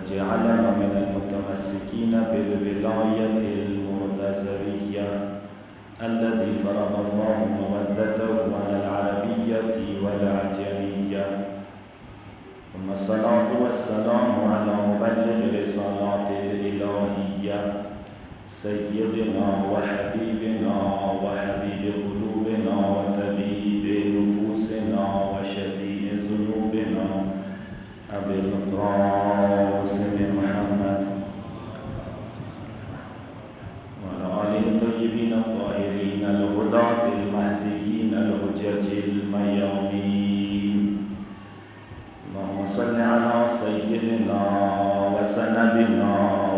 وجعلنا من المتمسكين بالولاية المرتزوية الذي فرض الله مودته على العربية والعجمية. ثم الصلاة والسلام على مبلغ رسالات الإلهية سيدنا وحبيبنا وحبيب قلوبنا وطبيب نفوسنا وشفيع ذنوبنا أبي القاسم محمد وعلى آله الطيبين الطاهرين الهداة المهديين الحجج الميامين. اللهم صل على سيدنا وسندنا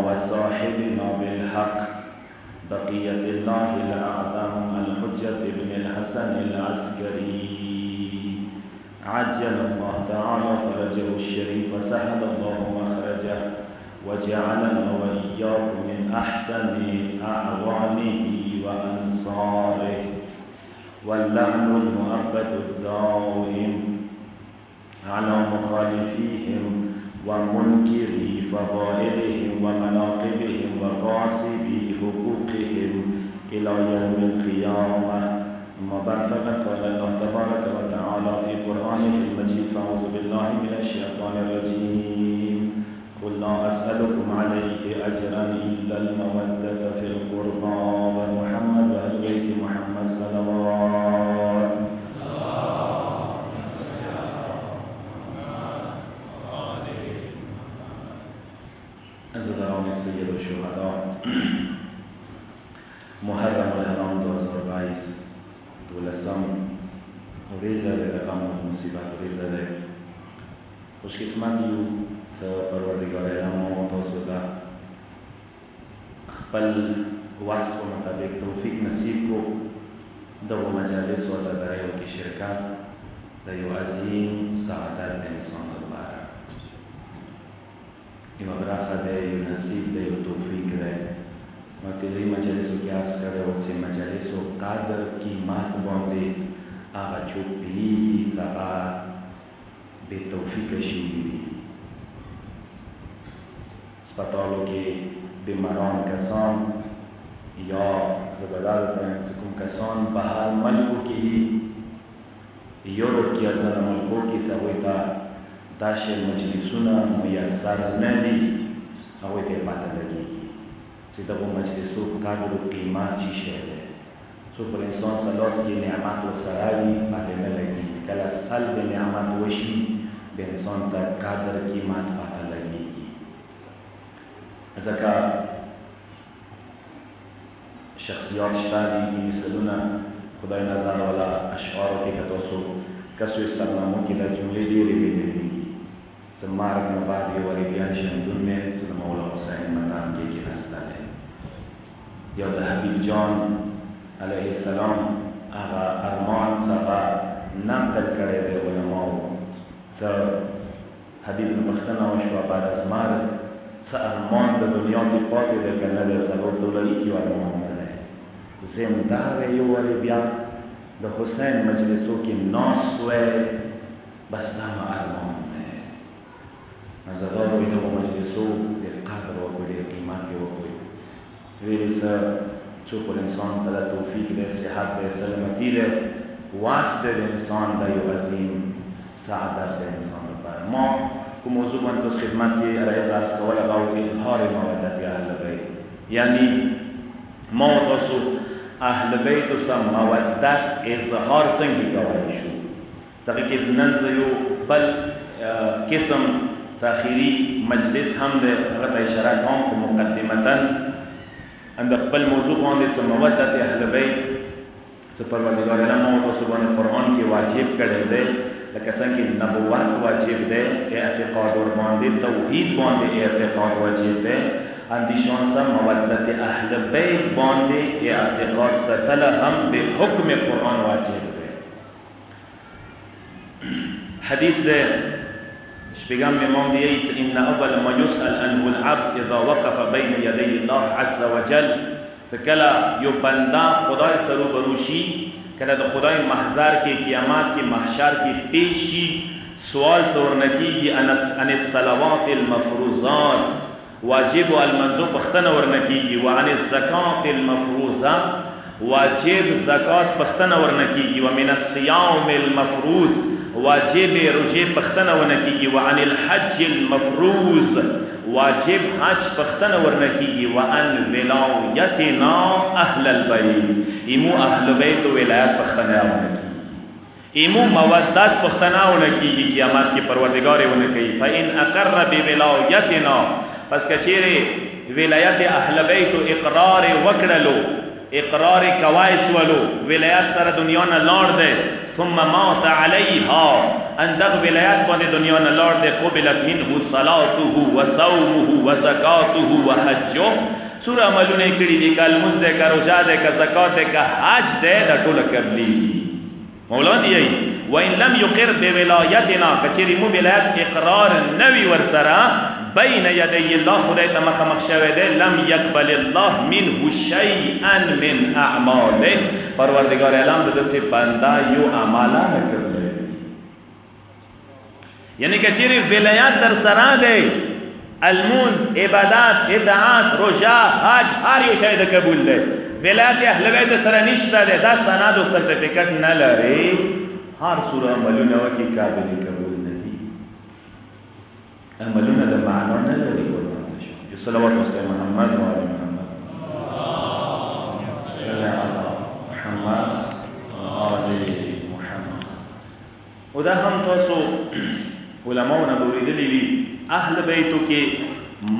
وصاحبنا بالحق بقية الله الأعظم الحجة بن الحسن العسكري عجل الله تعالى فرجه الشريف وسهل الله مخرجه وجعلنا وإياكم من أحسن أعوانه وأنصاره. واللعن المؤبد الدائم على مخالفيهم ومنكري فضائلهم ومناقبهم وغاصبي حقوقهم إلى يوم القيامة. أما بعد فقد قال الله تبارك وتعالى في قرآنه المجيد فأعوذ بالله من الشيطان الرجيم قل لا أسألكم عليه أجرا إلا المودة في القربى ومحمد وأهل بيت محمد صلوات. عزیزان سید الشهدا محرم الحرام 2022 دولسم ورزه ده غم و مصیبت ورزه ده خوش قسمت یو ته پروردگار علم و تاسو ته خپل واسع مطابق توفیق نصیب کو دغه مجالس و عزاداریو کې شرکت د یو عظیم سعادت د انسان لپاره یو برخه ده یو نصیب ده یو توفیق ده. مکتبی مجالسو کې عرض کړی و چې مجالسو قدر قیمت باندې هغه چوک پیږي چې هغه بې توفیقه شوي وي. سپتالو کې بیماران کسان یا زه به دا درته چې کوم کسان په هر ملکو کې وي یورپ کې یا ځینو ملکو کې چې هغوی ته دا شی مجلسونه میسر نه دي هغوی ته یې پته لګېږي چې دغو مجلسو قدر و قیمت چی شی دی. څو پر انسان سلاس کې نعمت ورسره وي پته نه لګېږي. کله سلب نعمت وشي به انسان ته قدر قیمت پته لګېږي. ځکه شخصیات شته دي دي مثالونه خدای نظر والا اشعارو کې که تاسو کسو سرنامو کې دا جملې ډېرې بېلېږي. څه مرګ نه بعد یو وارې بیا ژوندون مې څه د مولا حسین مدام کې کېناسته دی یا د حبیب جان علیه السلام هغه ارمان څخه نقل کړی دی علماو. څه حبیب نه پوښتنه وشوه بعد از مرګ څه ارمان د دنیا کې پاتې دی که نه دی. څلور دولري کې ارمان نه دی زنده دی یو وارې بیا د حسین مجلسو کې ناست وی بس دا نو ارمان دی. عزادار وی دغو مجلسو ډېر قدر وکړو ډېر قیمت یې وکړو. ویلې څه څو پر انسان ته دا توفیق دی صحت دی سلامتي دی واسط دی د انسان دا یو عظیم سعادت دی انسان لپاره. ما کوم موضوع باندې تاسو خدمت کې عرض عرض کول هغه اظهار مودت اهل بیت یعنی ما و تاسو اهل بیتو سره مودت اظهار څنګه کولی شو. ځکه کې نن زه یو بل قسم تاخیری مجلس هم د هغه ته اشاره کوم خو مقدمتا اند خپل موضوع باندې څه مودت اهل بیت څه پروردګار علم او تاسو باندې قرآن کې واجب کړی دی لکه څنګه نبوت واجب دی اعتقاد ور باندې توحید باندې اعتقاد واجب دی اندیشان سره مودت اهل بیت باندې اعتقاد ستل هم به حکم قرآن واجب دی. حدیث ده شبيغام امام ديت ان اول ما يسال عنه العبد اذا وقف بين يدي الله عز وجل سکلا یو بندا خدای سره بروشي کله د خدای محضر کې قیامت کې محشر کې پیش شي سوال ورنکیږي ان الصلوات المفروضات واجب المنزو پختنه ورنکیږي وعن الزکات المفروضه واجب زکات پختنه ورنکیږي ومن الصيام المفروض واجب روزه پختنه ورنکیږي وعن الحج المفروض واجب حج پختنه ورنکیږي وعن ولایتنا اهل البيت ایمو اهل بیت ولایت پختنه ورنکیږي ایمو مودت پختنه ورنکیږي قیامت کې پروردگار ورنکیږي فإن اقر بولایتنا پس کچېره ولایت اهل بیت اقرار وکړلو اقرار کوایش ولو ولایت سره دنیا نه لاړ دی ثم مات علیها اندغ ولایت باندې دنیا نه لاړ دی قبلت منه صلاته وصومه وزکاته وحجه سوره عملونه کړي دي کال مزد کا روزه ده کا زکات ده کا حج ده د ټول قبلی مولا دی وان لم يقر بولایتنا کچری مو ولایت اقرار نوی ور سره بین یدی الله خدای ته مخ شوه ده لم يقبل الله منه شيئا من اعماله پروردگار اعلان ده سے بندا یو اعمال نه کړل یعنی کچری ولایت در سره ده المونز عبادات اطاعت روزه حج هر یو شی د قبول ده ولایت اهل بیت سره نشته ده دا سند او سرټیفیکټ نه لري هر سوره عملونه وکي قابل قبول نه دي عملونه د معنا نه لري قربان شي صلوات والسلام محمد و علی محمد صلی علی محمد و علی محمد او دا هم تاسو علماء نه اوریدلی دي اهل بیتو کې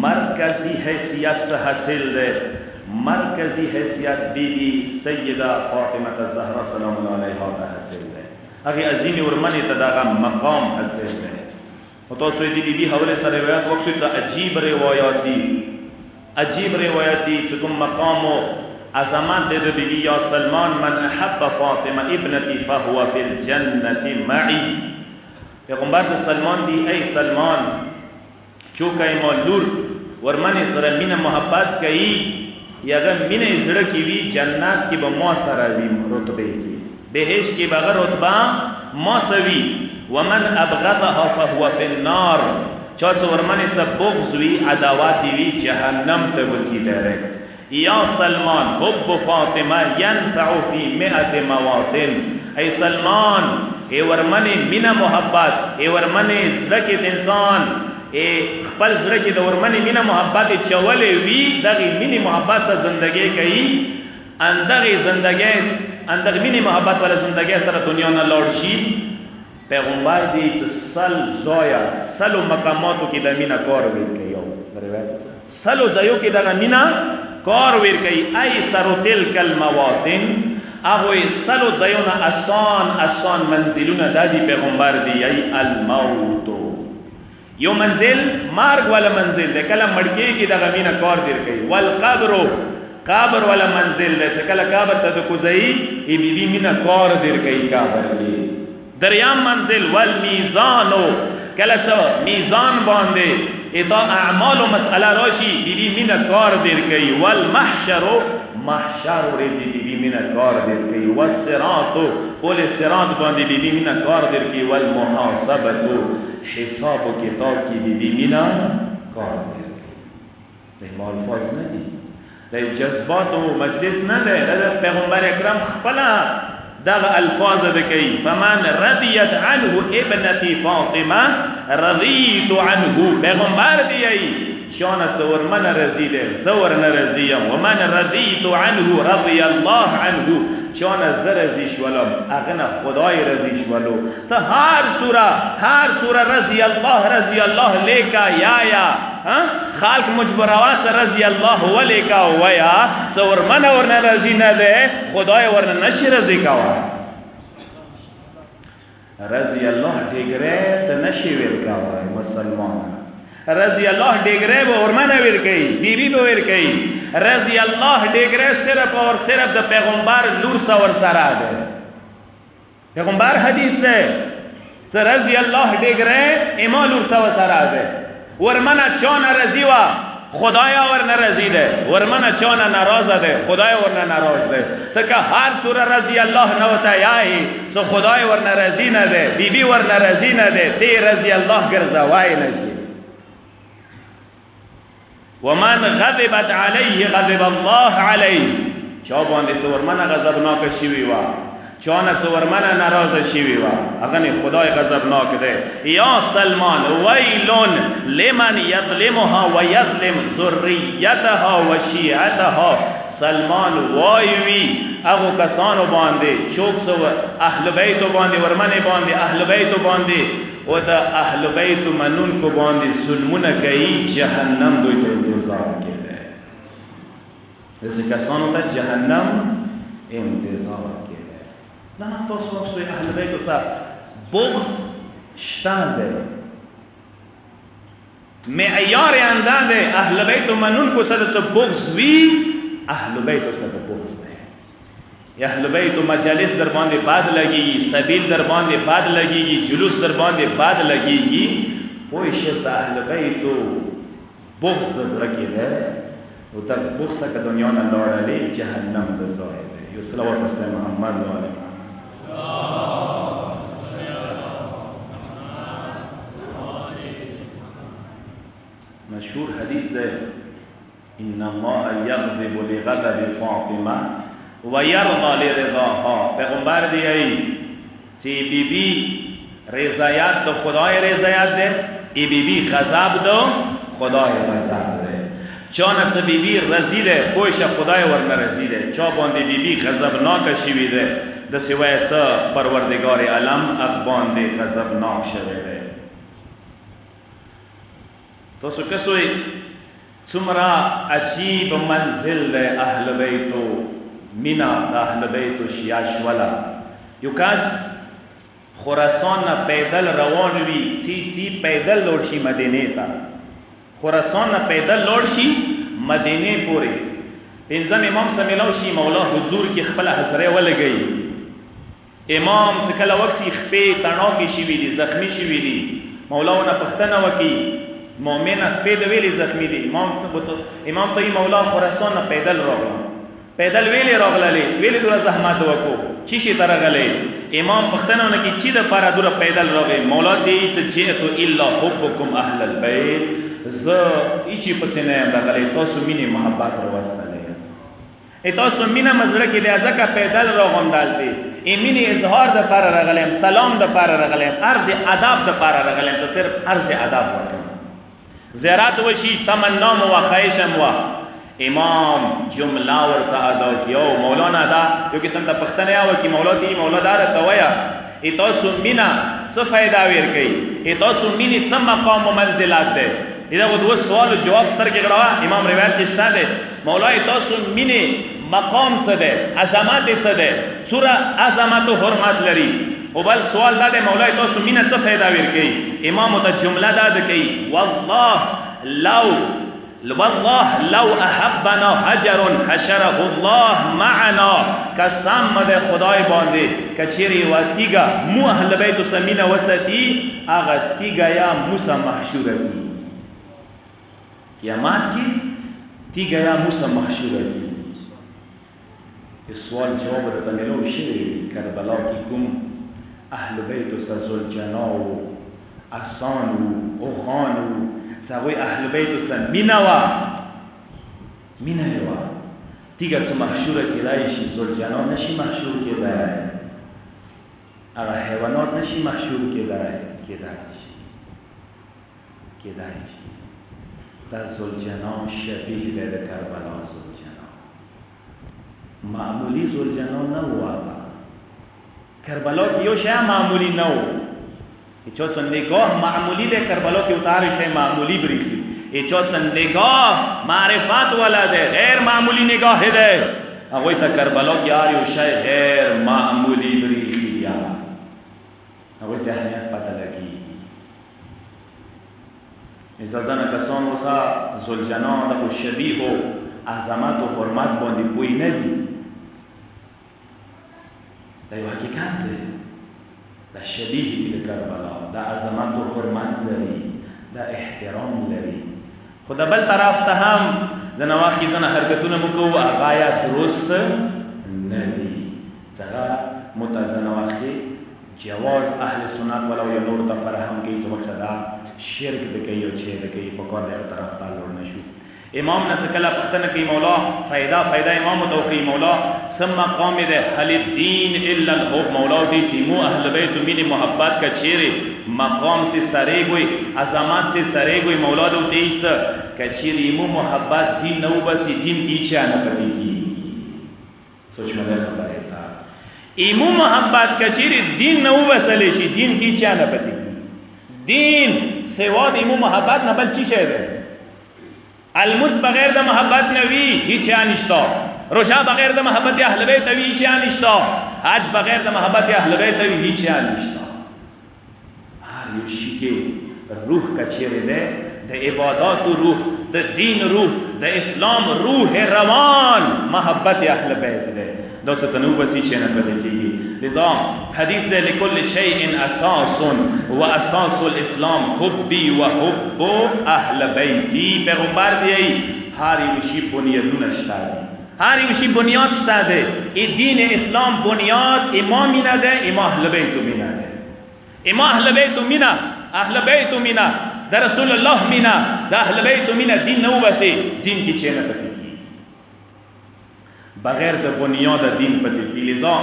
مرکزی حیثیت سے حاصل ده مرکزی حیثیت بی بی سیدہ فاطمہ الزہرا سلام اللہ علیہا تا حاصل ہے اگه عظیم ورمنی تداغا مقام حاصل ہے و تو سوی دی بی حوالے سا روایت وقت سوی تا عجیب روایت دی چکم مقام و عظمت دے دو بی بی یا سلمان من احب فاطمہ ابنتی فهو فی الجنت معی پیغمبر سلمان دی ای سلمان چوکای مولور ورمنی سر مین محبت کئی یاغه مینه زړه کې وی جنت کې به ما سره وی رتبه کې بهش کې بغیر رتبه ما سوي ومن ابغضها فهو في النار چا څورمنه سب بغض وی عداوت وی جهنم ته وسی ډایرکټ یا سلمان حب فاطمه ينفع في 100 مواطن ای سلمان ای ورمنه مینا محبت ای ورمنه زړه کې انسان خپل زړه کې د ورمنې مینه محبت چولې وي دغه مینه محبت سره زندگی کوي اندغه زندگی اندغه مینه محبت ولا زندگی سره دنیا نه لاړ شي پیغمبر دی چې سل زایا سلو مقاماتو کې د مینه کار ور کوي او روایت سلو ځایو کې د مینه کار ور کوي ای سر تلک المواطن هغه سلو ځایونه آسان منزلونه د پیغمبر دی ای الموت یو منزل مارگ والا منزل ده کله مړکی کی د غمینه کار دیر کوي قبر والا منزل ده چې کله قبر ته د کوزئی ای بی بی مینا کار دیر کوي قبر کې دریام منزل والمیزان کله څه میزان باندې اتا اعمال و مسئله راشي بی بی مینا کار دیر کوي والمحشر محشر ورځي بی بی مینا کار دیر کوي والصراط ول صراط باندې بی بی مینا کار دیر کوي والمحاسبه حساب و کتاب کی بی بی مینا کار دیر کوي د الفاظ نه دي د جذبات و مجلس نه ده د پیغمبر اکرم خپل دغه الفاظ ده کوي فمن رضیت عنه ابنتی فاطمه رضیت عنه پیغمبر دی شان سور من رزیده زور نرزیم و من رضیت عنه رضی الله عنه شان زرزیش ولم اغنى خدای رزیش ولو تا هر سوره رضی الله لیکا یا خالق مجبروات رضی الله ولیکا ویا سور من ورن رزی نده خدای ورن نشی رزی کوا رضی الله دیگره تا نشی ورکاوا مسلمان رضی الله ډیګره به ورمنه ور کوي بیبي به ور کوي رضی الله ډیګره صرف اور صرف د پیغمبر لور سور سره ده پیغمبر حدیث ده رضی الله ډیګره ایمان لور سور سره ده ورمنه چون رضی وا خدایا ورنه رزیده ورمنه چانه نرازه ده خدای ورنه نراز ده تکه هر سوره رضی الله نوتا یایی سو خدای ورنه رزی نده بیبی ورنه رزی نده تی رضی الله گرزوای نشی ومن غضبت علیه غضب الله علیه چا باندې سورمنه غضبناک شوی وا چانه سورمنه ناراض شوی وا اغنی خدای غضبناک ده یا سلمان ویلون لمن یظلمها و یظلم ذریتها و شیعتها سلمان وایوی اغو کسانو باندې چوک سو اهل بیت باندې ورمنه باندې اهل بیت باندې و دا اهل بیت منون کو باندې ظلمونه کوي جهنم دوی ته انتظار کوي دسه کسانو ته جهنم انتظار کوي نه تاسو وخت سوی اهل بیت سره بغض شته ده معیار اندازه اهل بیت منون کو سره څه بغض وی اهل بیت سره بغض ده اهل بیت مجالس در باندې باد لګي سبیل در باندې باد لګي جلوس در باندې باد لګي پوه شي اهل بیت بغض د زړه کې ده او تر بغض څخه دنیا نه لاړلې جهنم د ځای ده یو صلوات واستای محمد و علیه مشهور حدیث ده ان الله یغضب لغضب فاطمه و یرضا لرضاها پیغمبر دی ای سی بی بی رضایت دو خدای رضایت ده ای بی بی غضب دو خدای غضب ده چون څه بی بی رضیده پوش خدای ورنه رضیده چا باندې بی بی غضبناک شوی ده د سوای څه پروردگار عالم اق باندې غضبناک شوی ده تاسو کسوی څومره عجیب منزل ده اهل بیتو مینا د اهل بیت و شیعه شوله یو کس خراسان نه پیدل روان وي سی پیدل لوړ شي مدینې ته خراسان نه پیدل لوړ شي مدینې پورې پنځم امام سمیلو شي مولا حضور کې خپل حضره ولګي امام څه کله وکسي خپې تڼاو کې شي ویلي زخمی شي ویلي مولاونه پښتنه وکي مؤمن خپې د ویلي زخمی دي امام ته مولا خراسان نه پیدل راغله پیدل ویلی راغلی ویلی دوره زحمت وکړو چی شي ترغلی امام پښتنه نه کی چی د پاره دوره پیدل راغی مولا دې چې جئت الا حبکم اهل البيت ز ایچی پسینه راغلی تاسو مینه محبت راوستلې تاسو مینه مزړه کې د ازکه پیدل راغم دالته ایمینه اظهار د پاره راغلم سلام د پاره راغلم عرض ادب د پاره راغلم چې صرف عرض ادب وکړم زیارت وشي تمنا مو خواهشم وا امام جمله ورته ادا کیو مولانا دا یو قسم ته پښتنه یاو کی مولا دی مولا دار ته ویا تاسو مینا څه فائدہ ور کوي تاسو مینه څه مقام او منزلات ده دا دوه سوال او جواب سترګې غړوا امام روایت کې شته ده مولا تاسو مینه مقام څه ده عظمت څه ده سوره عظمت او حرمت لري او بل سوال دا ده مولا تاسو مینه څه فائدہ ور کوي امام ته جمله دا ده کوي والله لو احبنا حجر حشره الله معنا قسم ده خدای باندې کچری و تیگا مو اهل بیت سمینه وستی اغه تیگا یا موسی محشوره کی قیامت کی تیگا یا موسی محشوره کی سوال جواب ده تنلو شری کربلا کی کوم اهل بیت سزل جناو احسانو او خانو ساوی اهل بیت سن مینوا تیگه څه محشوره کېدای شي ذوالجلال نشي محشور کېدای هغه حیوانات نشي محشور کېدای شي دا ذوالجلال شبیه ده د کربلا ذوالجلال معمولی ذوالجلال نه و کربلا کې یو شی معمولی نه و چون نگاه معمولی ده کربلا کی اتارش ہے معمولی بریخی چون نگاه معرفت والا ده غیر معمولی نگاه ده اگوی تا کربلا کی آری و شای غیر معمولی بریخی دیا اگوی تا اهمیت پتا لگی ازازان کسان وسا ذوالجلال و شبیه و عظمت و حرمت باندی بوی ندی ده یو حقیقت ده دا شبیه دی کربلا دا عظمت و حرمت لري دا احترام لري خو د بل طرف ته هم ځنه وخت کې ځنه حرکتونه مو کوو هغه یا درست نه دي ځکه ځنه وخت کې جواز اهل سنت ولو یو نور ته فراهم کوي چې مقصد شرک د کوي او چې د کوي په کار دغه طرف ته لور نشو امام نه کله پښتنه کوي مولا فائدہ امام توخی مولا ثم مقام ده هل الدین الا الحب مولا دی چې مو اهل بیت مين محبت کا چیرې مقام سے سره گوي عظمت سے سره گوي مولا دو دیڅ کچيري مو محبت دین نو بس دین کی چا نه پتی کی سوچ مده خبره تا ایمو محبت کچيري دین نو بسلې شي دین کی چا نه پتی کی دین سوا د ایمو محبت نه بل چی شه ده المز بغیر د محبت نوی هیچ نشتا روشا بغیر د محبت اهل بیت وی هیچ نشتا حج بغیر د محبت اهل بیت وی هیچ نشتا هر یو شی کې روح کا چیرې ده د عبادت روح د دین روح د اسلام روح روان محبت اهل بیت ده دو څه تنو بسی چې نه پدې کیږي لذا حدیث ده لكل شيء اساس واساس الاسلام حبي وحب اهل بيتي پیغمبر دی هر یو شی بنیادونه شته هر یو شی بنیاد شته ده ای دین اسلام بنیاد امام نه ده امام اهل بیت مینا ده امام اهل بیت مینا اهل بیت مینا در رسول الله مینا د اهل بیت مینا دین نو بسی دین کی چې نه پدې بغیر د بنیاد دین پدې کی لذا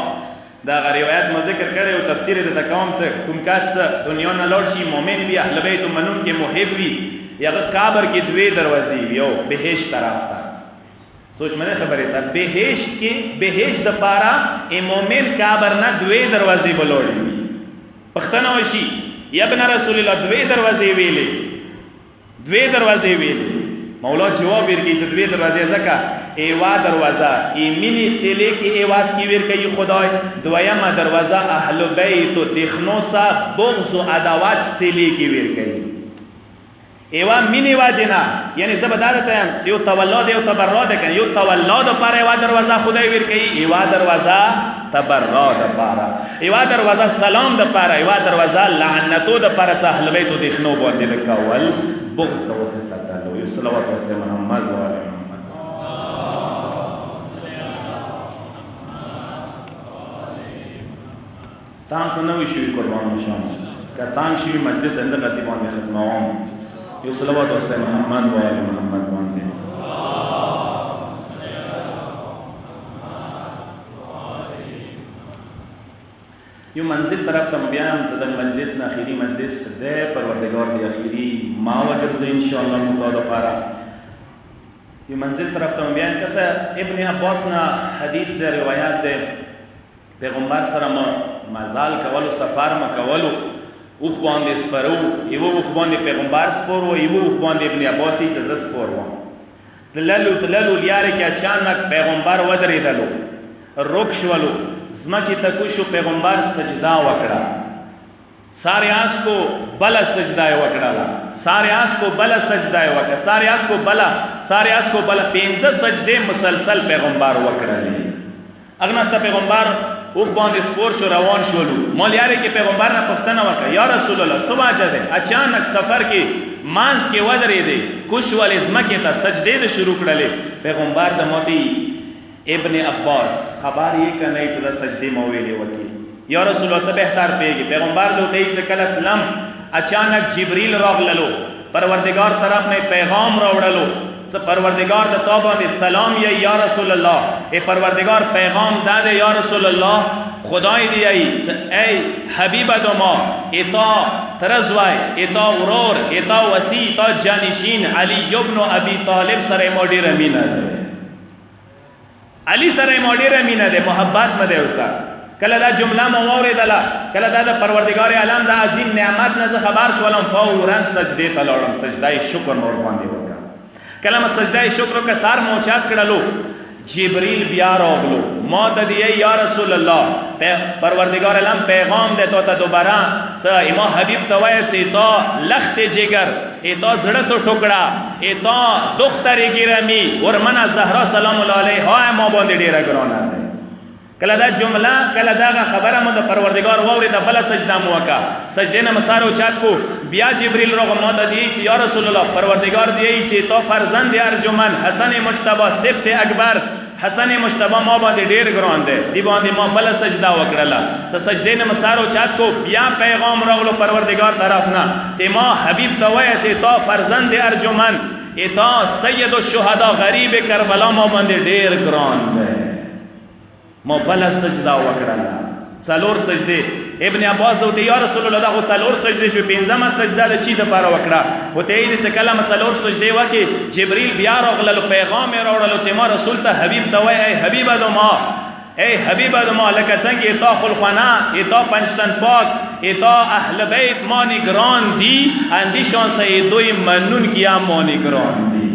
دا روایت ما ذکر کړي او تفسیر د تکام څخه کوم کس دنیا نه لوړ شي مؤمن وي اهل بیت منون کې محب وي یا قبر کې دوی دروازې وي او بهشت طرف ته سوچ مده خبره ته بهشت کې بهشت د پارا ای مؤمن قبر نه دوی دروازې بلوړي پښتنه وشي یا ابن رسول الله دوی دروازې ویلې مولا جواب ورکړي چې دوی دروازې زکه ایوا دروازه ایمینی سیلی کی ایواز کی ور کوي خدای دویمه دروازه اهل بیت و تخنوسا بغض و عداوت سیلی کی ور کوي ایوا مینی واجنا یعنی زبداد ته یو تولد یو تبرد کوي یو تولد پر ایوا دروازه خدای ور کوي ایوا دروازه تبرد پر ایوا دروازه سلام د پر ایوا دروازه لعنتو د پر اهل بیت و تخنو باندې کول بغض د وسه ستلو یو صلوات واسطه محمد و علی تانگ تو نوی شوی قربان مشام که تانگ شوی مجلس اندر غزی باندې ختموام یو صلوات واسطه محمد و آل محمد باندې یو منزل طرف ته بیان چې د مجلس نه اخیری مجلس ده پروردگار دی اخیری ما وګرځي ان شاء الله متعال پارا یو منزل طرف ته بیان کسه ابن عباس نه حدیث ده روایت ده پیغمبر سره مزال کولو سفر ما کولو اوخ باندې سپرو یو اوخ باندې پیغمبر سپورو یو اوخ باندې ابن عباس ته سپورو تللو لیاره کې اچانک پیغمبر ودرېدلو رک شولو زمکی تکوشو پیغمبر سجدہ وکړه سارے آس کو بلا سجدہ وکړه سارے آس کو بلا سجدہ وکړه سارے آس کو بلا 15 سجدے مسلسل پیغمبر وکړه اغناستا پیغمبر اوخ باندې سپور شو روان شولو مالیاره کې پیغمبر نه پښتنه وکړه یا رسول الله سبا چده اچانک سفر کې مانس کې ودرې دي کوش ول زمکه ته سجدې د شروع کړلې پیغمبر د موتی ابن عباس خبر یې کنه چې د سجدې مو ویلې وکي یا رسول الله ته بهتر پیږي پیغمبر دوی ته کله تلم اچانک جبريل راغللو پروردگار طرف نه پیغام راوړلو س پروردگار د توبه دې سلام یا رسول الله ای پروردگار پیغام داده یا رسول الله خدای دی ای حبیب دما اتا ترزوای اتا ورور اتا وسی اتا جانشین علی ابن ابي طالب سره موډی رمینه علی سره موډی رمینه ده محبت مده اوسه کله دا جمله مو اوریدله کله دا د پروردگار عالم د عظیم نعمت نه خبر شولم فورا سجده تلاړم سجده شکر نور باندې وکړه کله ما سجده شکر کا سار موچات کړلو جبريل بیا راغلو ما ته دی یا رسول الله پروردگار عالم پیغام ده تو ته دوباره څه امام حبیب ته وایي چې تا لخت جگر اتا زړه تو ټوکړه اتا دختر ګرامي ورمنه زهرا سلام الله علیها ما باندې ډیره ګرانه ده کله دا جمله کله دا خبره مو د پروردگار واوري د بل سجده مو وکا سجده نه مسارو چات کو بیا جبريل روغ مو ته دی چې یا رسول الله پروردگار دی چې تو فرزند ارجمن حسن مجتبی سبت اکبر حسن مجتبی ما باندې ډیر ګران دی دی باندې ما بل سجده وکړه څه سجده نه مسارو چات کو بیا پیغام راغلو پروردگار طرف نه چې ما حبیب ته وای چې تو فرزند ارجمن اتا سید الشهدا غریب کربلا ما باندې ډیر ګران دی ما بل سجده وکړه څلور سجده ابن عباس دوته یا رسول الله دا خو څلور سجده شو پنځمه سجده د چی د پاره وکړه وته یې چې کلمه څلور سجده وکي جبريل بیا راغله پیغام راوړل چې ما رسول ته حبیب ته وای ای حبیب ادمه ای حبیب ادمه لکه څنګه اتا خلخنا اتا پنځتن پاک اتا اهل بیت مانی ګران دی اندی شان سه دوی منون کیا مانی ګران دی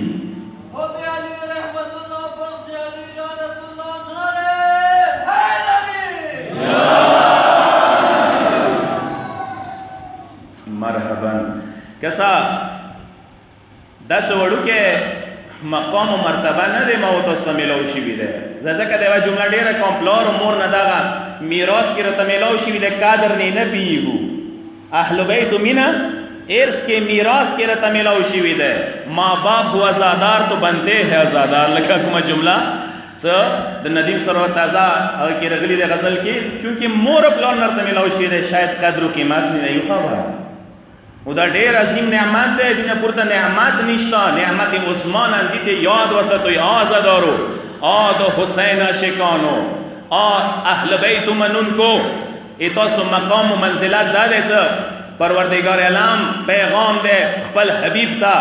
مرحبا کسا دس وړو کې مقام و مرتبه نه دی ما او تاسو ته ملو شي وي ده ځکه دا جمله ډیره کمپلور مور نه دا میراث کې رته ملو شي وي ده قادر نه پیګو اهل بیت مینا ارث کے میراث کے رته ملو شي وي ده ماں باپ هو آزادار تو بنتے ہیں آزادار لکه کومه جمله څه د ندیم سرور تازه هغه کې رغلی د غزل کې چونکه مور پلان نرته ملو شي ده شاید قدر و قیمت نه یو خبره او دا ډیر عظیم نعمت دی دینه پورته نعمت نشتا نعمت عثمان اندیته یاد وساتوی آزادارو آد حسین شکانو اهل بیت منون کو ایتاسو مقام و منزلت داده چه پروردگار علام پیغام ده خپل حبیب تا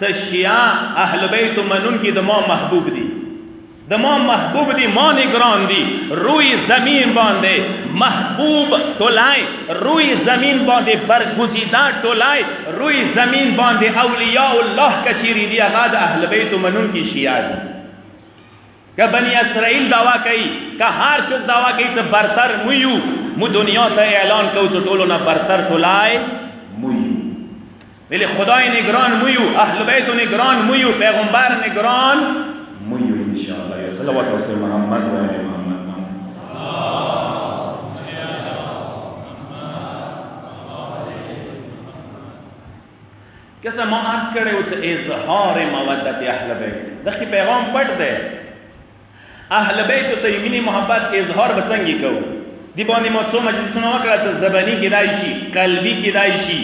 سه شیعه اهل بیت منون کی دما محبوب دی دما محبوب دی ما نگران دی روی زمین باندے محبوب ٹولائی روی زمین باندے برگزیدہ ٹولائی روی زمین باندے اولیاء اللہ کچیری دی اغاد اہل بیت منون کی شیعہ دی کہ بنی اسرائیل دعویٰ کئی کہ ہر چک دعویٰ کئی سے برتر مویو مو دنیا تا اعلان کو سو ٹولو نا برتر ٹولائی مویو ولی خدای نگران مویو اہل بیت نگران مویو پیغمبر نگران مویو انشاءاللہ یا صلوات وسلم محمد و علی محمد کیسا ما عرض کرے ہوتا اظہار مودت اہل بیت دخی پیغام پڑھ دے اہل بیت و سیمینی محبت اظہار بچنگی کو دی باندی موتسو مجلسونا وکرا چا زبانی کدائشی قلبی کدائشی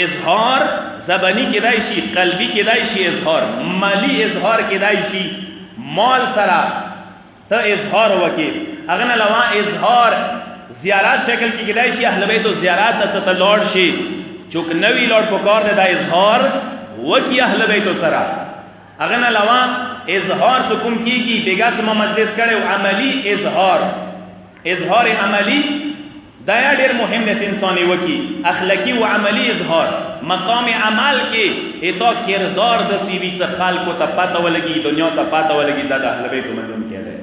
اظہار زبانی کدائشی قلبی کدائشی اظہار مالی اظہار کدائشی مال سرا تا اظہار وکیل اغنى لوان اظہار زیارات شکل کی کدائشی اہل بیت و زیارات نسطا لوڑ شی چونکہ نوی لوڑ پکار دے دا اظہار وکی اہل بیت و سرا اغنى لوان اظہار چکم کی بیگات ما مجلس کرے و عملی اظہار عملی دایا دیر مهم دیت انسانی وکی اخلاقی و عملی اظہار مقام عمل کے ایتا کردار دسیوی چا خالکو تا پاتا ولگی دنیا تا پاتا ولگی دا اہل بیت منون کیا دے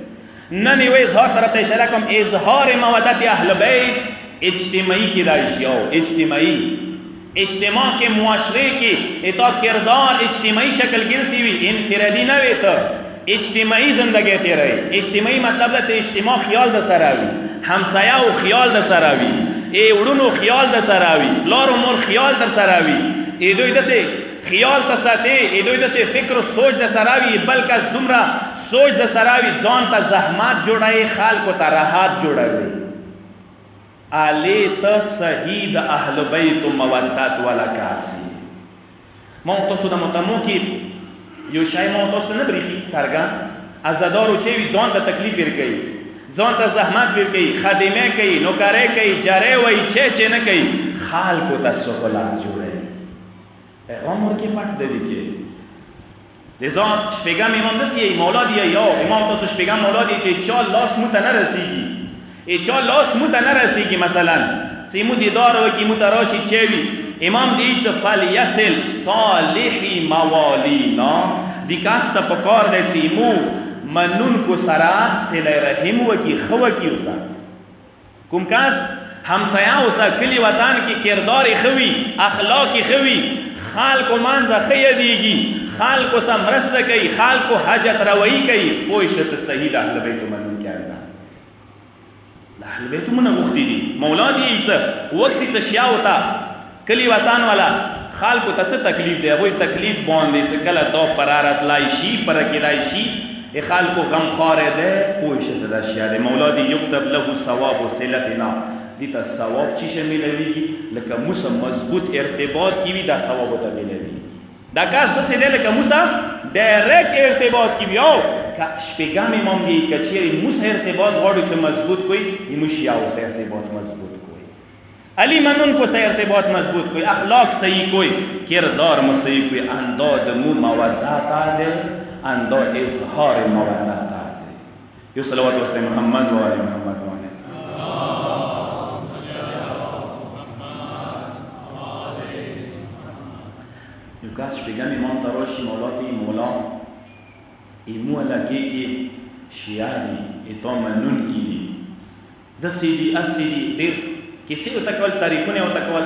نمی و اظہار طرف اشارہ کم اظہار مودت اہل بیت اجتماعی کی دائشی آو اجتماع کے معاشرے کی ایتا کردار اجتماعی شکل گرسی ہوئی انفرادی نوے تا اجتماعی زندگی تے رہے اجتماعی مطلب دا اجتماع خیال دا سراوی همسایه و خیال در سراوی ای اورونو خیال در سراوی لار و مور خیال در سراوی ای دوی دسه خیال تساته ای دوی دسه فکر و سوچ در سراوی بلکه از دمرا سوچ در سراوی جان تا زحمت جوڑای خلق و تا راحت جوڑای آلی تا صحید اہل بیت و مودت والا کاسی موتاسو دا متمو کی یو شای موتاسو دا نبریخی سرگان ازدارو چیوی جان تا تکلیف ارکی زان تا زحمت بیر کئی خادمه کئی نوکره کئی جاره وی چه نه کئی خال کو تا سهولت جوڑه پیغام ورکی پٹ دلی که لذا شپیگم امام نسیه مولا دیه یا امام تاسو شپیگم مولا دیه چه چال لاس موتا نرسیگی چال لاس موتا نرسیگی مثلا سیمو دیدار وکی موتا راشی چوی امام دیه چه فلیسل صالحی موالینا دی کاستا پکار ده سیمو منون کو سرا سل رحم وکی خو کی وسا کوم کاس همسایه وسا کلی وطن کی کردار خوی اخلاق خوی خلق منځ خیدیږي خلق سمرسته کوي خلق حاجت روي کوي پوښت صحیح اهل بیت منون کړه د اهل بیت مونږ نه غوښتي دي. مولا دې څه وکسي څه شیا وتا کلی وطن والا خلکو ته څه تکلیف دی؟ هغوی تکلیف باندې څه کله دا پرارت لای شي پره کېدای شي خلکو غمخواره ده پوه شه څه دا شیا دی. مولا دې یکتب له ثواب صلتنا دې ته ثواب چی شه میلویږي لکه موسه مضبوط ارتباط کی وي دا ثواب ته میلویږي. دا کاس داسې دی لکه موسه ډایرکټ ارتباط کی وي او که شپږم امام دی که چیرې موسه ارتباط غواړو چې مضبوط کوي یمو شیعو سے ارتباط مضبوط کوي، علی منون کو سے ارتباط مضبوط کوئی، اخلاق صحیح کوئی، کردار مو صحیح کوئی، انداد مو مودت آده، انداد اظهار مودت آده. یو صلوات واسه محمد و آل محمد و آل یو کس بگم ایمان تراشی مولاتی مولا ایمو لکی کی شیعه دی ایتا منون کی دی دسی دی اسی دی دیر کسی او تکول تعریفونه او تکول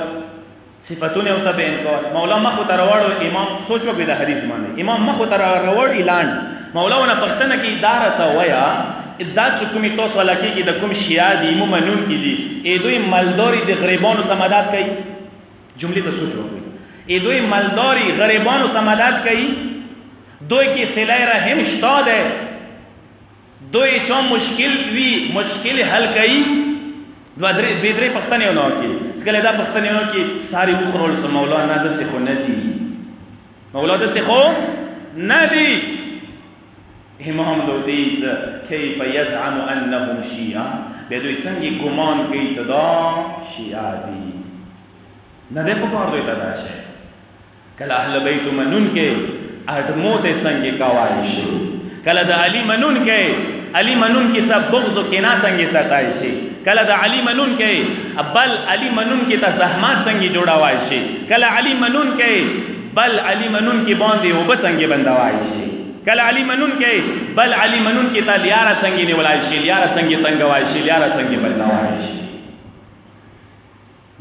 صفاتونه او تبین کول. مولا مخو تروړو امام سوچ وکړه د حدیث باندې امام مخو تروړ اعلان مولاونه پښتنه کې اداره ته ویا ادات کومي توس ولا کې د کوم شیعه دی مو منون کې دي ای دوی مالداري د غریبانو سمادات کوي. جملې ته سوچ وکړئ. ای دوی مالداري غریبانو سمادات کوي، دوی کې صله رحم شته ده، دوی چا مشکل وی مشکل حل کوي. دوی درې پښتنې ونه کې څکله دا پښتنې ونه کې ساری وخرول سم مولا نه د سخو نه دی مولا د سخو نه دی. امام لودیز کیف یزعم انهم شیعه به دوی څنګه ګمان کوي چې دا شیعه دي نه ده په کار دوی ته دا شی کله اهل بیت منون کې اډمو ته څنګه کوای شي کله د علی منون کې علی منون کې سب بغض و کینه څنګه ساتای شي کله د علی منون کې بل علی منون کې ته زحمت څنګه جوړاوای شي کله علی منون کې بل علی منون کې باندې او څنګه بندوای شي کله علی منون کې بل علی منون کې ته لیاره څنګه نیولای شي لیاره څنګه تنگوای شي لیاره څنګه بندوای شي.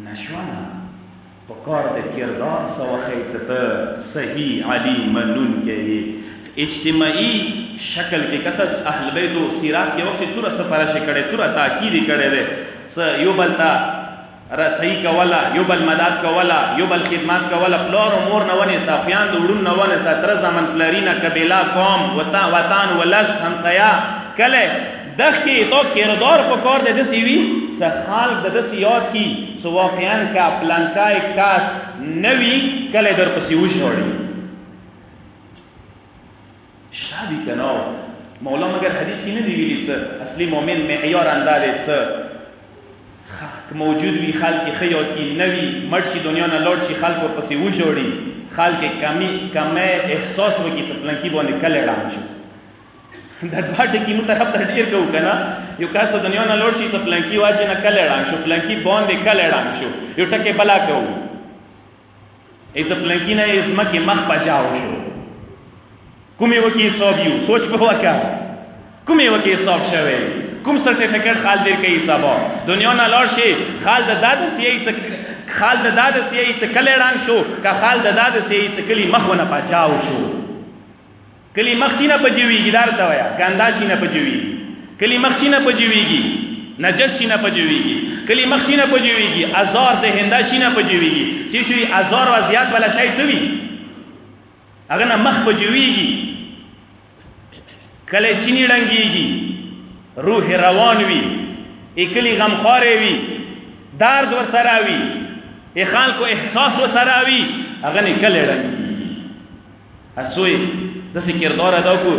نشوانا پکار د کردار سوخی ته صحیح علی منون کې اجتماعی شکل کې کسر اهل بیت و سیرات کې وقت سوره سفارش کړي سوره تاکید کړي ده س یو بل تا رسئی کولا یو بل مدد کولا یو بل خدمات کولا پلار و مور نوانه ساخیان دوړون نوانه ساتره زمن پلارینا قبیله قوم وطن ولس همسایا کله دغ کې تو کردار پکار د دسی وی څ خلق د دسی یاد کی سو واقعا کا پلانکای کاس نوی کله در پسې وشوړي شادی کناو مولا مگر حدیث کی نه دی ویلی څه اصلي مؤمن معیار اندازې څه موجود وی خلق خیات کی نوی مرشی دنیا نه لوړ شي خلق پسې وشوړي خلق کمی احساس وکي څه پلانکی باندې کله اعلان شو د دوه ټکی مو طرف ته ډیر کو کنه یو کاس دنیا نه لوړ شي څه پلانکی واجه نه کله اعلان شو پلانکی باندې کله اعلان شو یو ټکی بلا کو ایڅ پلانکی نه اسما کې مخ بجاو شو کومې وکی حساب یو سوچ په وکا کومې وکی حساب شوه کوم سرټیفیکټ خال دیر کوي سبا دنیا نه لار شي خال د داد سی خال د داد سی کله رنگ شو کا خال د داد سی کلی مخونه پچاو شو کلی مخچینه پجویږي دار ته ویا ګنداشینه پجویږي کلی مخچینه پجویږي نجسینه پجویږي کلی مخچینه پجویږي ازار د هنداشینه پجویږي چې شوی ازار وضعیت ولا شي څوي هغه نه مخ پجویږي کله چینی رنگیږي روح روان وی اکلی غمخواره وی درد ور سره وی خلکو احساس ور سره وی هغه نه کله رنګي اسوی د کردار ادا کو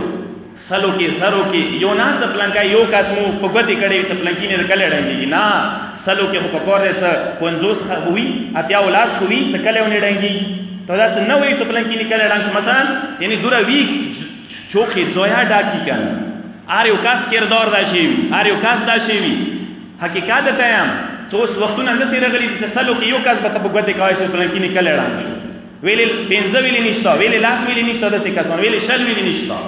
سلو کې سرو کې یو ناس پلانکا یو کاسمو پګوتی کړي ته پلانکی نه کله رنګي نه سلو کې په کور دې څه 50 خوي اتیا ولاس خوي څه کله ونی رنګي ته دا څه نه وي ته پلانکی نه کله رنګ مثلا یعنی دوره وی چوکې زویا ډاکی کنه آریو کاس کردار دا شی آریو کاس دا شی حقیقت ته یم څوس وختونه نه سره غلي چې سلو کې یو کاس به ته بګوته کوي چې پلانکی نه کله رنګ شو ویل پنځه ویل نشته ویل لاس ویل نشته د څه کاسون ویل شل ویل نشته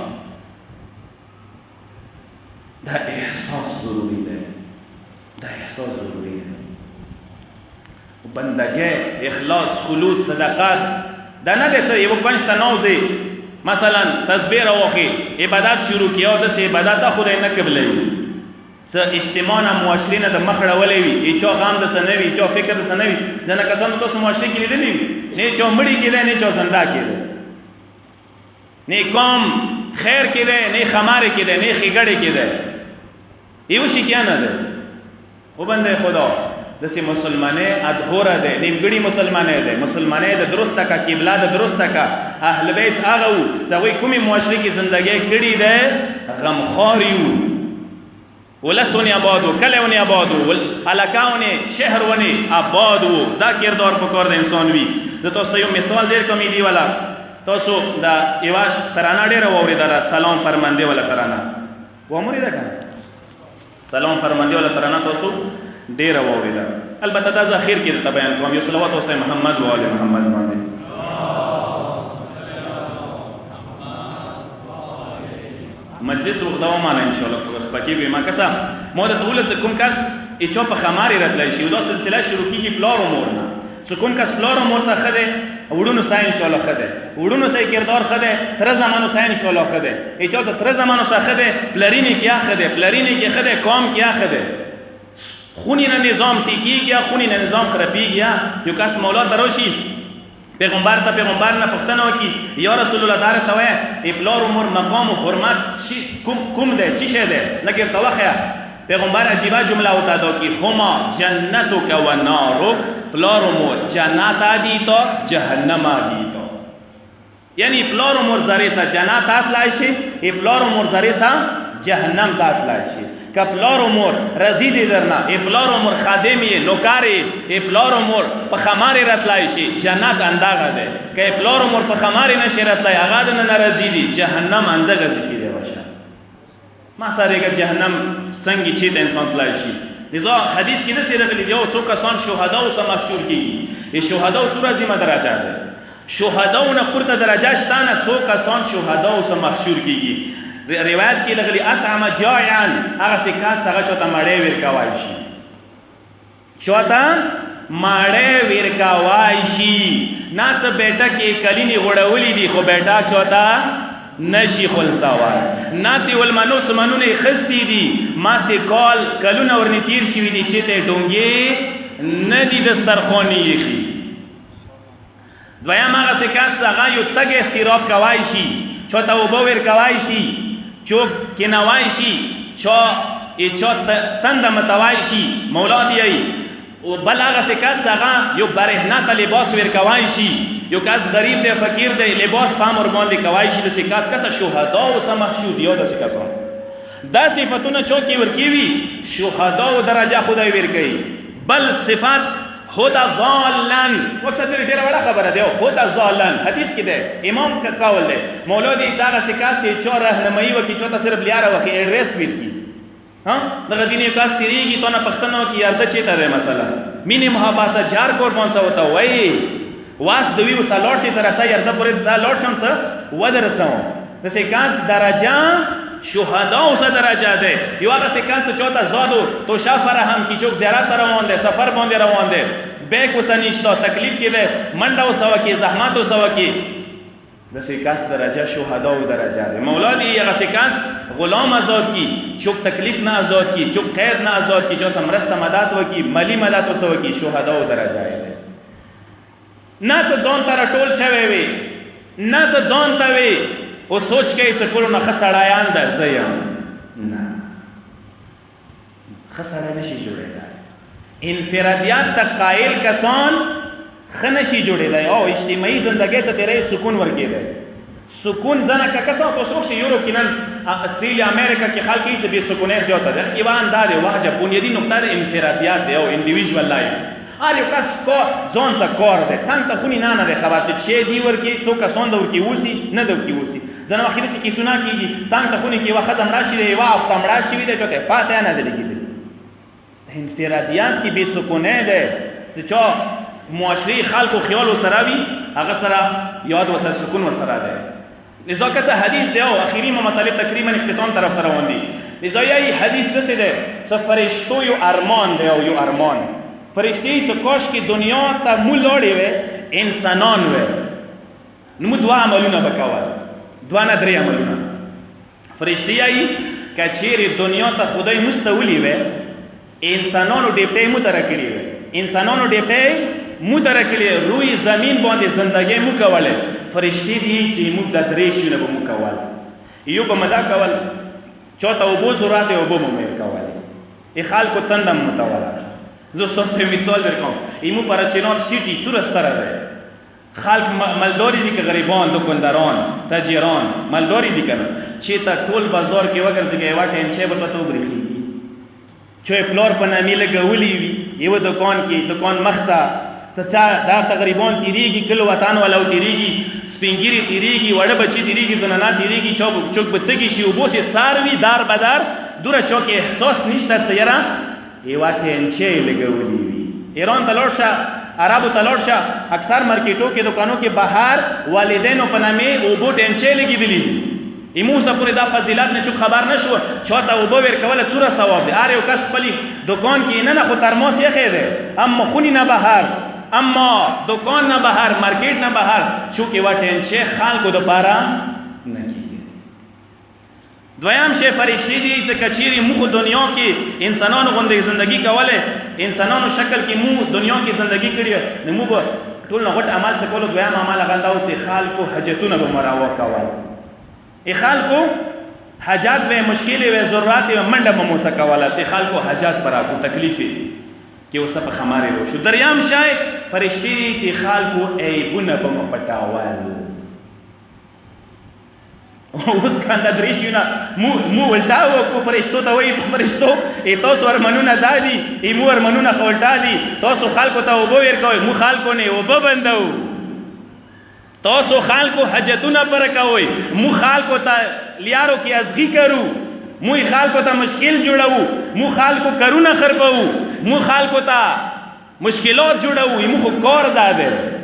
دا احساس ضروری ده دا احساس ضروری ده بندګه اخلاص خلوص صدقات دا نه ده چې یو پنځه نوځي مثلا تسبیح راوخی عبادت شروع کیا او د عبادت خدای نه قبلې څه اجتماع نه معاشرې نه د مخ اړولی وي هېچا غم دسه نه وي هېچا فکر دسه نه وي ځینې کسان تاسو معاشرې کې لیدلي وي نه هېچا مړي کېدی نه هېچا زنده کېدی نه کام خیر کېدی نه خمارې کېدی نه ښېګړې کېدی یو شي کیا نه دی او بنده خدا داسې مسلمانۍ ادهوره دی نیمګړي مسلمانۍ دی مسلمانۍ د درسته کا قبله د درسته کا اهل بیت هغه وو چې هغوی کومې معاشرې کې زندګۍ کړې دی غمخوار یو ولس ونې آباد و کلی ونې آباد و علاقه ونې شهر ونې آباد و دا کردار پکار د انسان وي زه تاسو ته یو مثال ډېر کمیدي والا تاسو دا یوه ترانه ډېره واورېدله سلام فرمندې والا ترانه واورېده که نه سلام فرمندې والا ترانه تاسو ډېره واورېده البته دا زه اخر کې درته بیان کوم یو صلوات وسلم محمد و آل محمد باندې مجلس وغدا ومانه ان شاء الله پکې ما کسا مو د ټول څه کوم کس چې په خماري راتلای شي دا سلسله شروع کیږي پلار امور نه څه کوم کس پلار امور څخه خده وړونو سای ان شاء الله خده وړونو سای کردار خده تر زمانو سای ان شاء الله خده چې تر زمانو سای خده پلرینه کیا خده پلرینه کې خده قوم کیا خده خونی نه نظام ټیکیږي خونی نه نظام خرابېږي یو کس مولا دروشي پیغمبر ته پیغمبر نه پوښتنه وکړي یا رسول الله دار ته وایي پلار عمر مقام و حرمت کوم دی چی شی دی لکه ورته وښیه پیغمبر عجیبه جمله ورته ادا کړي هما جنتک و نارک پلار عمر جنت دی تا جهنم دی تا یعنی پلار عمر زری سا جنت تلای شي پلار عمر زری سا جهنم تلای شي که پلار عمر رزیدی درنا پلار عمر خادمی نوکاری پلار عمر په خماری راتلای شي جنت انداغه ده که پلار عمر په خماری نشي راتلای هغه نه رزیدی جهنم انداغه ذکر باشه ما سره جهنم څنګه چې د انسان تلای شي لذا حدیث کې نشي راغلی یو څو کسان شهدا او سم مشهور کیږي شهدا او سورہ زما درجه ده شهدا او نه پورته درجه شته نه څو کسان شهدا او سم مشهور کیږي روایت کې لغلی اطعم جائعا هغه سکاس هغه چوته مړې ورکوای شي چوته مړې ورکوای شي نه څه بیٹا کې کلینی غړولې دي خو بیٹا چوته نشي خلصاوای نه چې ولمنو سمنونه خستی دي ما سي کال کلونه ورنی تیر شوی دي چې ته ډونګي نه دي دسترخواني یخي دویم هغه سکاس هغه یو تګه سیراب کوای شي چوته وبو ورکوای شي چوک کنوای شي چا تند متوای شي مولا دی او بل هغه سکاس هغه یو برهنه ته لباس ورکوای شي یو کس غریب دی فقیر دی لباس پام ور باندې کوای شي د سکاس کسه شهدا او سمحشود یو د سکاسان دا صفاتونه چوکي ورکیوي شهدا او درجه خدای ورکي بل صفات هدا ضالن وقت دې ډیره وړه خبره دی هدا ضالن حدیث کې دی امام کا قول دی مولا دی څنګه سکاسي چا راهنمایي وکي چا صرف لیاره وکي ایڈریس ورکی ها د غزینې کاس تیریږي تو نه پښتنو کې یاد چیته ده مثلا مینه محباسه جار قربان سا ہوتا وای واس دوی وسالوړ شي تر څا یرده پرې سالوړ شم څه ودرسو د سکاس درجه شهدا او درجه ده یو هغه سکاس ته چوتا زادو تو شافر هم کی چوک زیارت روان ده سفر باندې روان ده بیک وسنیشتا تکلیف کې ده منډه او سوا کې زحمت او سوا کې د سکاس درجه شهدا او درجه ده مولا دی هغه سکاس غلام آزاد کی چوک تکلیف نه آزاد کی چوک قید نه آزاد کی جو سمرسته مدد وکي مالی مدد او سوا کې شهدا او درجه ده نه څه ځان تر ټول شوی وي نه څه ځان ته وي او سوچ کې چې ټول نه خسړایان ده زیم نه خسړای نشي جوړېدای انفرادیات ته قائل کسان خنشي جوړېدای او اجتماعي ژوندۍ ته تیرې سکون ورکېدای سکون ځنه کا کسان تاسو چې یورپ کې نن استرالیا امریکا کې خلک یې به سکونې زیاته ده ایوان دا دی واجب بنیادی نقطه د انفرادیات دی او انډیویډوال لایف هر یو کس کو ځان سره کار دی څنګه خونی نه ده خبر چې دی ورکی څو کسان د ورکی وسی نه د ورکی وسی ځنه وخت کې کی سنا کیږي څنګه خونی کې واخه زم راشي دی وا افت امرا شي دی چې پاتې نه دی کېدل انفرادیات کې به سکونه ده چې معاشري خلکو خیال سره وي هغه سره یاد وسره سکون ورسره ده لذا کسه حدیث دی او اخیری مطلب تقریبا اختتام طرف روان دي لذا یی حدیث دسه ده سفرشتو یو ارمان دی او یو ارمان فرشتي چې کوش کې دنیا ته مولوړې وي انسانان وي نو دوا عملونه وکول دوا نه درې عملونه فرشتي یی کچېرې دنیا ته خدای مستولی وی انسانانو ډیپټۍ متره کړې وی انسانانو ډیپټۍ متره کړې روی زمین باندې زندګۍ مو کوله فرشتي دي چې موږ د درې شونه به مو کول یو به مدا کول چاته اوبو ضرورت اوبو مو میر کول ای خلکو تندم متوله زه ستاسو ته مثال درکوم ایمو پر چنار سیټي څوره ستره ده خلق مالداری دي که غریبان دکانداران تاجران مالداری دي کنه چې تا ټول بازار کې وګرځي یو ټینچه به ته وګرځي چې پلور په نامې لګولې وي یو دکان کې دکان مخته چا دا تقریبا تیریږي کلو وطن ولا تیریږي سپینګيري تیریږي وړه بچي تیریږي زنانا تیریږي چوک چوک بتګي شي او بوسه ساروي دار بدار دوره چوک احساس نشته سیرا یو ټینچه لګولې وي ایران تلورشه عربو تلورشه اکثر مارکیټو کې دکانو کې بهر والدینو په نامې او بو ټینچه لګېدلې دي ایموسه پورې دا فضیلت نه چوک خبر نشو چاته او بو ور کوله څوره ثواب دی اره یو کس پلی دکان کې نه خو ترماس یې خېده اما خونی نه بهر اما دکان نه بهر مارکیټ نه بهر چونکې وا ټینچه خلکو د پاره نه کیږي دویم شی فرشتي دي چې کچيري مخ دنیا کې انسانانو غوندې ژوندۍ کوله انسانانو شکل کې مو دنیا کې ژوندۍ کړی نو مو ټول نه غټ عمل څه کولو دویم عمل غنداو چې خلکو حاجتونه به مراوا کول ای خلکو حاجات و مشکل و ضرورت و منډه به مو څه کوله چې خلکو حاجات پر اكو تکلیف کې اوس په خمارې رو شو دریم شای فرشتي دي چې خلکو عیبونه به مو پټاول اوس کنده درېشونه مو ولټاو کو فرشتو ته وایي فرشتو تاسو ارمانونه دادي مو ارمانونه خولټا دي تاسو خلکو ته وبو ورکوي مو خلکو نه وبو بندو تاسو خلکو حاجتونه پر کوي مو خلکو ته لیارو کې ازغي کرو مو خلکو ته مشکل جوړو مو خلکو کارونه خربو مو خلکو ته مشکلات جوړو مو خو کار داده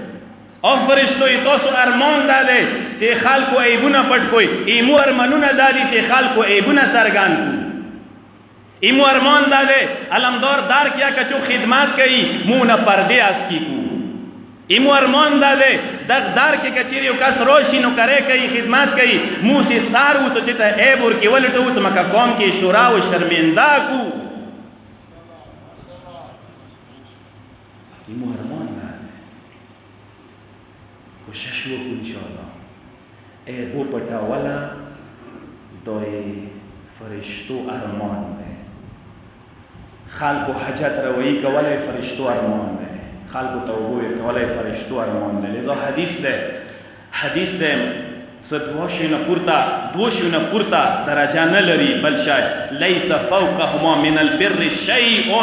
او فرشتو تاسو ارمان داده چې خلکو عیبونه پټ کوي ایمو ارمانونه دادي چې خلکو عیبونه سرګان کوي ایمو ارمان داده علمدار دار کیا کچو خدمات کوي مو نه پرده اس کی کو ایمو ارمان داده دغ دار کې کچيري او کس روشي نو کرے کوي خدمات کوي مو سي سارو چې ته عیب ور کې ولټو چې مکه قوم کې شورا او شرمنده کو ایمو ارمان کوشش وکړو ان شاء الله عیبو پټاوله دوی فرشتو ارمان دی خلکو حاجت روایی کولای فرشتو ارمان دی خلکو توبه ورکولای فرشتو ارمان دی لذا حدیث دی دوشونه پورته درجه نه لري بل شاید لیس فوقهما من البر شیء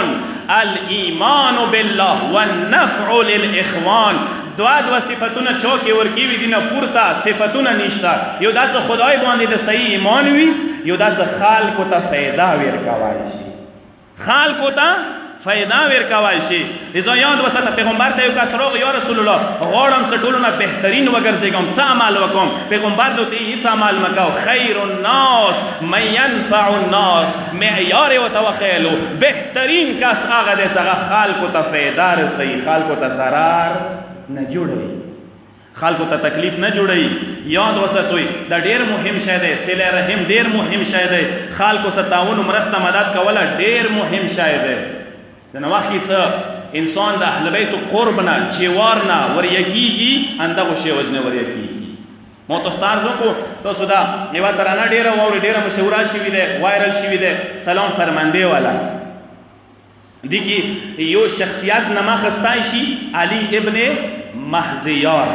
الایمان بالله والنفع للاخوان دو صفتونه چوکې ورکیوي دي نه پورته صفتونه نشته یو داسې خدای باندې د صحیح ایمان وي یو داسې خلکو ته فایده ورکوای شي خلکو ته فایده ورکوای شي لذا یاد وساته پیغمبر ته یو کس راغی یا رسول الله غواړم چې ټولو نه بهترین وګرځېږم څه عمل وکړم پیغمبر ته هیڅ عمل مه کوه خیر الناس من ینفع الناس معیار ورته وښیلو بهترین کس هغه دی چې هغه خلکو ته فایده رسوي خلکو ته ضرر نه جوړوي خلکو ته تکلیف نه جوړوي یاد وساتوي دا ډیر مهم شی دی صله رحم ډیر مهم شی دی خلکو سره تعاون مرسته مدد کوله ډیر مهم شی دی د نواخي څه انسان د اهل بیت قرب نه جوار نه وريکيږي اندغه شی وجنه وريکيږي مو تاسو تاسو کو تاسو دا یو ترانه ډیره ووري ډیره مشهوره شوی دی وایرل شوی دی سلام فرمانده والا دیکی یو شخصیت نما خستای شي علی ابن محزیار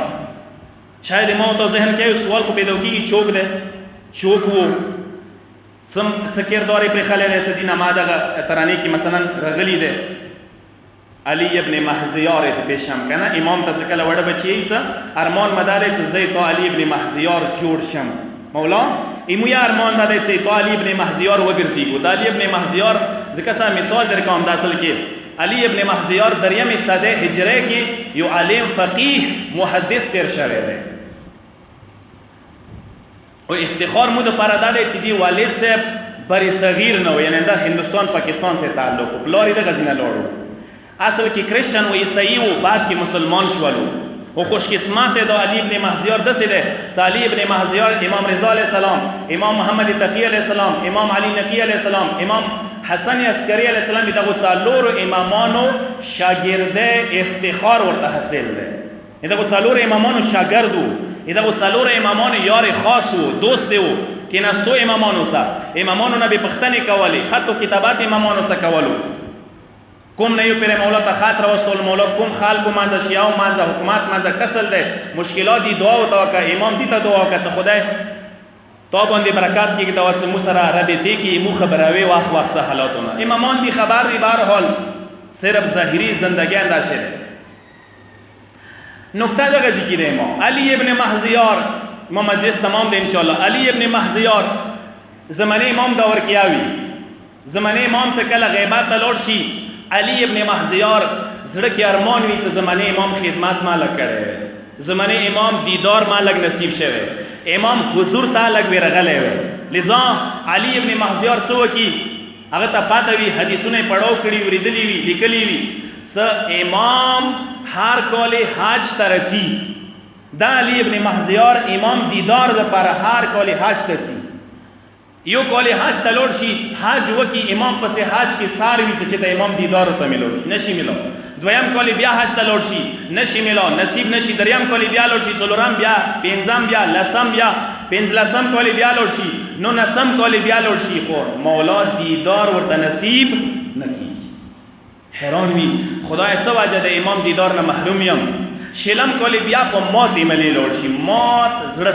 شاید ما تو ذهن کې سوال کو پیدا کیږي چوک ده چوک وو سم څکر دوري پر خلل سدینه ما دغه ترانه کې مثلا رغلی ده علی ابن محزیار ته بشم کنه امام ته کله وړه بچی څه ارمان مدارس زید علی ابن محزیار جوړ شم مولا ایمو یا ارمان داده چې تو علی ابن محزیار وګرځي کو علی ابن محزیار ځکه سم مثال درکوم د اصل کې علی ابن محزیار دریم صده هجره کې یو عالم فقيه محدث تیر شوی دی او افتخار مو د پاره داده چې دی والد صاحب بری صغیر نه و یعنی د هندستان پاکستان سره تعلق پلاری د غزنه لورو اصل کې کرسچن و عیسائی و بعد کې مسلمان شولو او خوش قسمت دا علی ابن مهزیار دسته ده. علی ابن مهزیار امام رضا علیه السلام، امام محمد تقی علیه السلام، امام علی نقی علیه السلام، امام حسن عسکری علیه السلام بیتا گو څلور امامانو شاگرده افتخار ورته حاصل ده. ایدا گو څلور امامانو شاگردو، ایدا گو څلور امامانو یار خاصو دوست دیو که نستو امامانو سا امامانو نبی پختنی کولی خط و کتابات امامانو سا کولو کوم نیو پر مولا تا خط راوستول مولا کوم خلقو منځ شیاو منځ حکومت منځ کسل ده مشکلات دی دعا وتا که امام دی ته دعا که خدای تا باندې برکات کې دا ورسره مو سره رابطه کې مو خبروي واخ حالاتونه امامان دی خبر دی بهر حال صرف ظاهری زندگی انداشه ده. نکته دغه ذکر امام علی ابن مهزیار ما مجلس تمام ده ان شاء الله. علی ابن مهزیار زمانه امام دور کیاوی زمانه امام سے کله غیبت لوټ شي علی ابن مهزیار زړه کې ارمان وی چې زمانه امام خدمت ما لکړي زمانه امام دیدار ما لګ نصیب شوه امام حضور تا لګ ورغلې و لذا علی ابن مهزیار څو کی هغه ته پاته وی حدیثونه پړاو کړي ورېدلې وی لیکلې وی س امام هر کله حج ترچی دا علی ابن مهزیار امام دیدار د پر هر کله حج ترچی یو کله حج تلور شي حج وکي امام پس حج کې ساروي چې ته امام دیدار ته ملو نشي ملو دویم کله بیا حج تلور شي نشي ملو نصیب نشي دریم کله بیا لور شي څلورم بیا پنځم بیا لسم بیا پنځلسم کله بیا لور شي نو نسم کله بیا لور شي خو مولا دیدار ورته نصیب نکي حیران وی خدای څه واجه د امام دیدار نه محروم یم شلم کله بیا په موت ملي لور شي موت زړه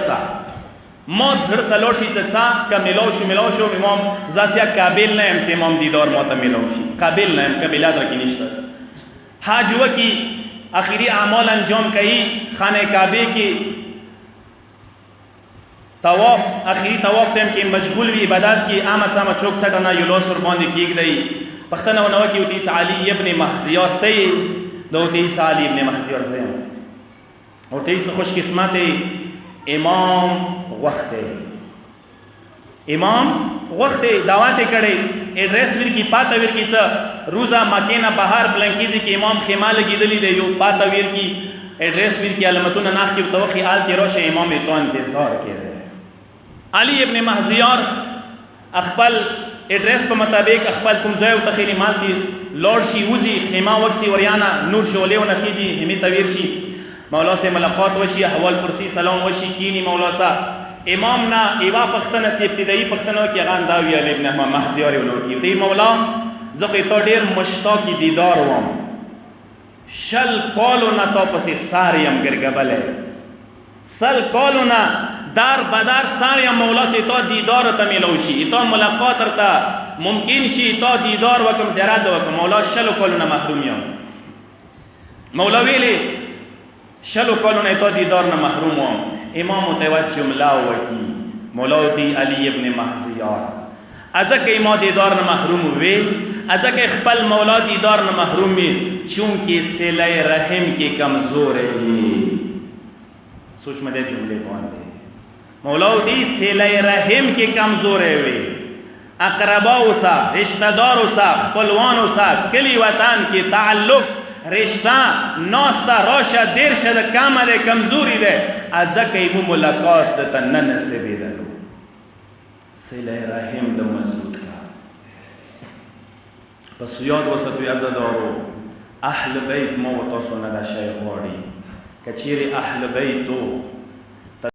موت زړه سلوړ شي ته څا ک ملو شو امام زاسیا قابل نه هم امام دیدار موت ملو شي قابل نه هم قبیلات رکی نشته حج وکي اخیری اعمال انجام کوي خانه کعبه کې طواف اخیری طواف ټیم کې مشغول وي عبادت کې احمد سما چوک څټنه یو لوس ور باندې کېږي پښتنه ونو کې وتی علی ابن مهزیار ته دوتی علی ابن مهزیار زم او ته خوش قسمت امام امام وخت دعوت کړي ایڈریس ور کی پاتا ور کی څه روزا مکینا بهار بلنکیزي کې امام خیمه لګیدلی دی یو پاتا ور کی ایڈریس ور کی علامتونه ناخ کې توخی آل کې روشه امام تو انتظار کړي علی ابن مهزیار خپل ایڈریس په مطابق خپل کوم ځای او تخیلی مال کې لورد شي وزي خیمه وکسي وریانا نور شولې او نخیجی همي تویر شي مولا سے ملاقات وشي احوال پرسی سلام وشي کینی مولا سا امام نا ایوا پختنه چې ابتدایي پختنه کې غان داوی علی ابن مهزیار ونو کې دی مولا زخه تو ډیر مشتاق دیدار وم شل کولونا تو پسې ساریم ګرګبله سل کولونا دار بدار ساریم مولا چې تو دیدار ته ملو شي تو ملاقات ورته ممکن شي تو دیدار وکم زیارت وکم مولا شل کولونا محروم یم مولا ویلی شلو کولونه تو دیدار نه محروم وم امام متوجه جمله وکی مولا دی علی ابن مهزیار ازکه ما دیدار نه محروم وی ازکه خپل مولا دیدار نه محروم وی چونکه صله رحم کې کمزور ہے سوچ مده جمله باندې مولا دی صله رحم کې کمزور وی اقربا وسا رشتہ دار وسا خپلوان وسا کلی وطن کې تعلق رشتہ ناستا روشا دیر شد کام ده کمزوری ده ازکه ایمو ملاقات ده تنن نصیبی دلو صله رحم ده مضبوط کا پس یاد وسطوی ازدارو اهل بیت موتاسو نده شای غاڑی کچیر اهل بیتو